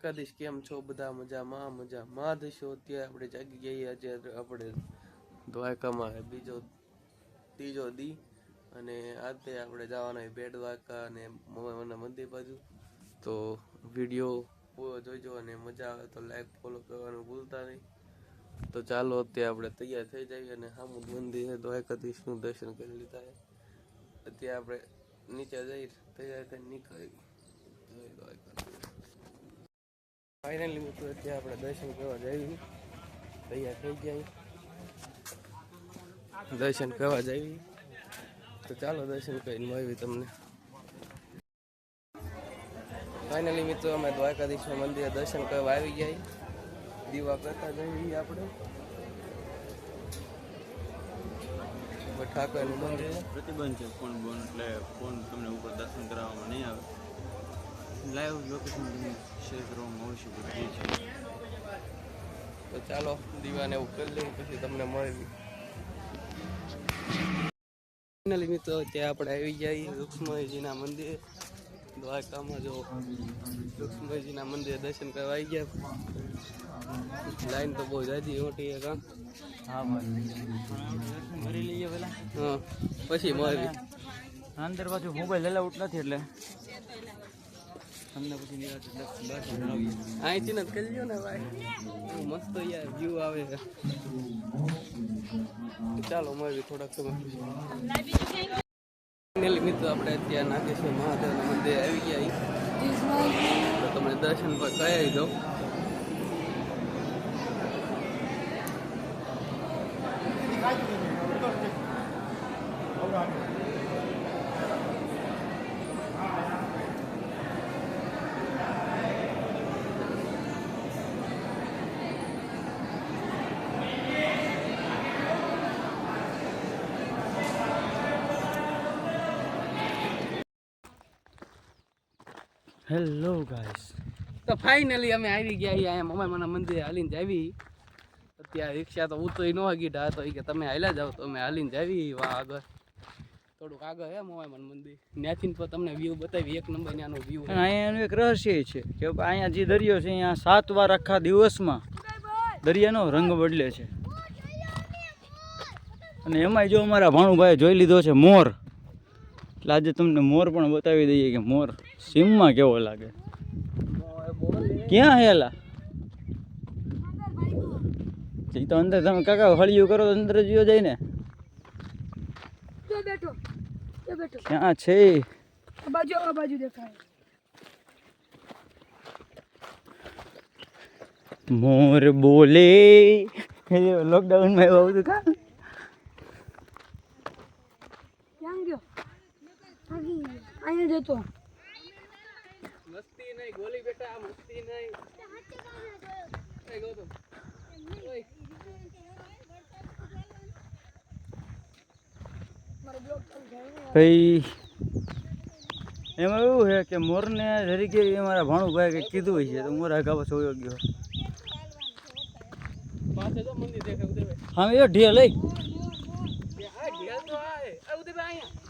દ્વારકાધીશ કેમ છો બધા? મજામાં દેશો. અત્યારે આપણે જાગી ગયા. આજે આપણે દ્વારકામાં ત્રીજો દી અને આજે આપણે જવાના બેટ દ્વારકા અને મોમાના મંદિર બાજુ. તો વિડીયો પૂરો જોઈજો અને મજા આવે તો લાઈક ફોલો કરવાનું ભૂલતા નહીં. તો ચાલો અત્યારે આપણે તૈયાર થઈ જઈએ અને સામું મંદિર છે દ્વારકાધીશનું દર્શન કરી લીધા છે. અત્યારે આપણે નીચે જઈ તૈયાર થઈને નીકળી. ફાઇનલી મિત્રો અત્યારે આપણે દર્શન કરવા જઈએ. તૈયાર થઈ ગયા દર્શન કરવા જઈએ. તો ચાલો દર્શન કરીને મળીએ તમને. ફાઇનલી મિત્રો અમે દ્વારકાધીશના મંદિરે દર્શન કરવા આવી ગયા. દીવા કરતા જઈએ આપણે. ઠાકોરનું મંદિર પ્રતિબંધ છે ફોન બોન, એટલે ફોન તમને ઉપર દર્શન કરાવવામાં નહીં આવે. લાઈવ લોકેશન તમને શેર કરવામાં આવશે બધી છે. તો ચાલો દીવાને એવું કરી લઈએ પછી તમને મળી. ફાઇનલી મિત્રો ત્યાં આપણે આવી જઈએ રુક્ષ્મણીજીના મંદિરે દ્વારકામાં. જો રુક્ષ્મણીજીના મંદિરે દર્શન કરવા આવી ગયા. લાઈન તો બહુ જાજી મોટી છે કાં? હા ભરી લઈએ પેલા, હા પછી મળી. અંદર પાછું મોબાઈલ એલાઉટ નથી એટલે તમને પછી અહીંથી જ કરી લ્યો ને ભાઈ, મસ્ત યાર વ્યૂ આવે છે. ચાલો મળી થોડાક સમય. મિત્રો આપણે અત્યારે નાગેશ્વર મહાદેવના મંદિરે આવી ગયા. તો તમને દર્શન પર કરાવી દઉં. હેલો ગાઈસ, તો ફાઇનલી અમે આવી ગયા અહીંયા મમાના મંદિરે હાલીને જાવી. અત્યારે રિક્ષા તો ઉતરી ન ગીધા તો કે તમે હાલ્યા જાઓ, તો અમે હાલીને જાવી. વાહ આગળ થોડુંક આગળ હે મમાનું મંદિર. ત્યાંથી પણ તમને વ્યૂ બતાવી. એક નંબર ત્યાંનો વ્યૂ. અહીંયાનું એક રહસ્ય છે કે અહીંયા જે દરિયો છે અહીંયા 7 વાર આખા દિવસમાં દરિયાનો રંગ બદલે છે. અને એમાંય જો અમારા ભાણુભાઈ જોઈ લીધો છે મોર, એટલે આજે તમને મોર પણ બતાવી દઈએ કે મોર સીમમાં કેવો લાગે. ક્યાં હેલા તો અંદર તમે કાકા હળિયું કરો તો અંદર જીવો જાય ને. ક્યાં છે? બાજુ દેખાય. મોર બોલે. લોકડાઉનમાં એવું હતું કા? ક્યાં ગયો? અહીંયા જતો. મસ્તી નહીં ગોલી બેટા, મસ્તી નહીં. એ ગોતો ભાઈ એમાં એવું છે કે મોરને તરીકે અમારા ભાણુભાઈ કંઈક કીધું હોય છે તો મોર આગા પાછો વયો ગયો. પાસે તો મંદિર દેખાય ઉદયભાઈ. હા એ ઢીલ લઈ. આ ઢેલ તો આ ઉદયભાઈ અહીંયા.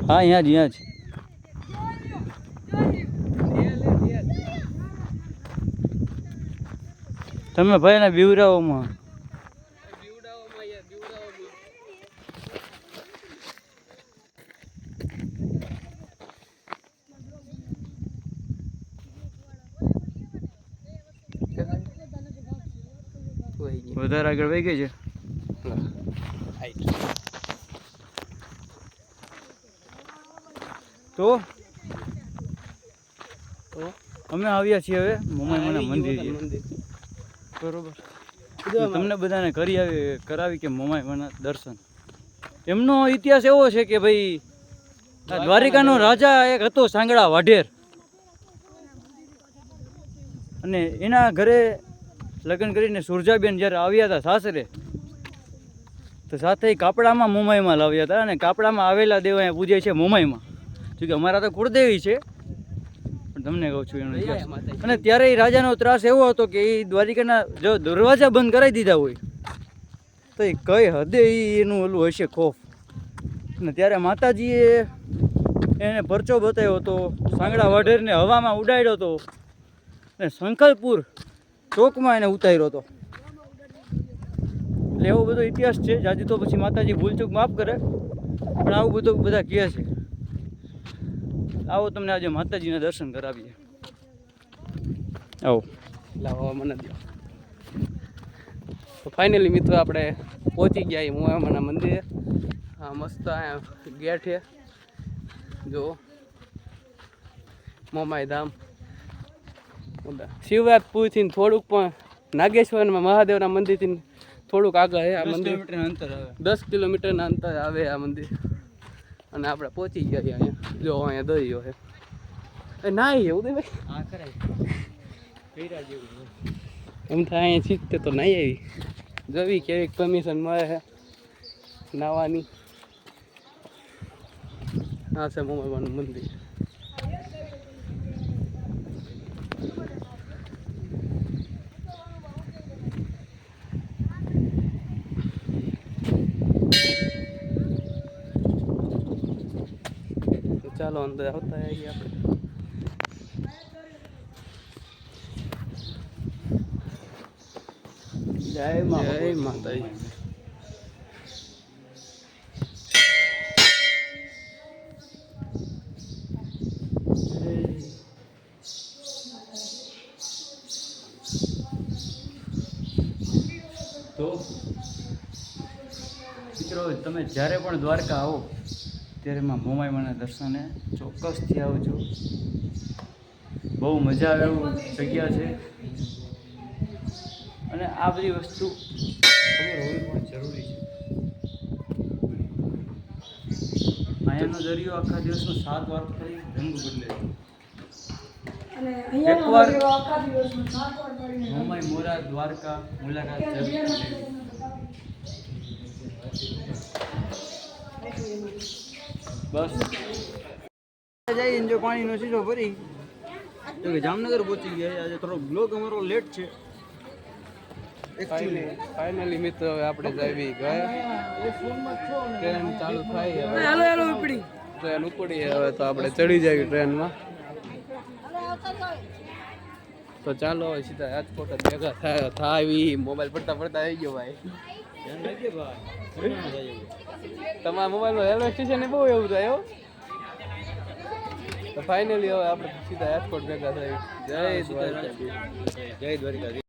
હા અહીંયા જ તમે ભાઈ ને બીવરાઓમાં વધારે આગળ વહી ગઈ છે. તો અમે આવ્યા છીએ હવે મોમાઈમાના મંદિરે. બરોબર, તમને બધાને કરાવી કે મોમાઈમાના દર્શન. એમનો ઇતિહાસ એવો છે કે ભાઈ દ્વારિકાનો રાજા એક હતો સાંગડા વાઢેર, અને એના ઘરે લગ્ન કરીને સુરજાબેન જ્યારે આવ્યા હતા સાસરે, તો સાથે કાપડામાં મોમાઈમાં લાવ્યા હતા. અને કાપડામાં આવેલા દેવ અહીંયા પૂજે છે મોમાઈમાં. જોકે અમારા તો કુળદેવી છે, પણ તમને કહું છું એનો ઇતિહાસ. અને ત્યારે એ રાજાનો ત્રાસ એવો હતો કે એ દ્વારિકાના જો દરવાજા બંધ કરાવી દીધા હોય તો એ કઈ હદે એનું ઓલું હશે ખોફ. અને ત્યારે માતાજીએ એને પરચો બતાવ્યો હતો, સાંગડા વાઢેરને હવામાં ઉડાડ્યો હતો. અને સંકલ્પપુર ચોકમાં એને ઉતાર્યો હતો. એટલે એવો બધો ઇતિહાસ છે. જાજી તો પછી માતાજી ભૂલચૂક માફ કરે, પણ આવું બધું બધા કહે છે. આવો તમને આજે માતાજીના દર્શન કરાવીએ. આવો. લાવો મને દો. તો ફાઇનલી મિત્રો આપણે પહોંચી ગયા મોમાઈમાના મંદિરે. હા મસ્ત અહીંયા ગેટ છે જો મોમાઈ ધામ. શિવરાજપુરથી થોડુંક પણ નાગેશ્વરમાં મહાદેવના મંદિરથી થોડુંક આગળ છે આ મંદિર. 10 કિલોમીટરના અંતર આવે. 10 કિલોમીટરના અંતર આવે આ મંદિર. અને આપણે પહોંચી ગયા અહીંયા. જો અહીંયા દરિયો છે. એ ના ઉદયભાઈ હા કરાય કઈરા જેવું. એમ થાય અહીંયા શીખતે તો નહીં આવી જવી કેવી પરમિશન મળે છે નાવાની. આ છે મોમાઈમાનું મંદિર. તો ચાલો અંદર આવતા આવીએ આપણે. જય જય માતાજી. તો મિત્રો તમે જ્યારે પણ દ્વારકા આવો ત્યારે માં મોમાઈમાના દર્શને ચોક્કસથી આવજો. બહુ મજા આવે એવું જગ્યા છે. અને આ બધી વસ્તુ ખબર હોવી પણ જરૂરી છે. અહીંયાનો દરિયો આખા દિવસમાં 7 વાર ફરી રંગ બદલે છે. અને અહીંયા એકવાર આખા દિવસમાં 7 વાર પડીને મોમાઈ મોરા દ્વારકા મુલાકાત જરૂર લેવી. બસ જઈને જો પાણીનો સીધો ભરી તો કે જામનગર પહોંચી ગયા. આજે થોડો બ્લોગ અમારો લેટ છે. ફાઇનલી મિત્રો હવે આપણે જઈ ગયા. ટ્રેન ચાલુ થાય હવે. હાલો હાલો ઉપડી ટ્રેન ઉપડી હવે તો આપણે ચડી જઈએ ટ્રેનમાં. તો ચાલો હવે સીધા રાજકોટ જ ભેગા થાય. મોબાઈલ પડતા પડતા આવી ગયો ભાઈ. તમારા મોબાઈલમાં રેલવે સ્ટેશન બહુ એવું થાય હો. તો ફાઇનલી હવે આપણે સીધા રાજકોટ ભેગા થઈ. જય દ્વારકા. જય દ્વારકા.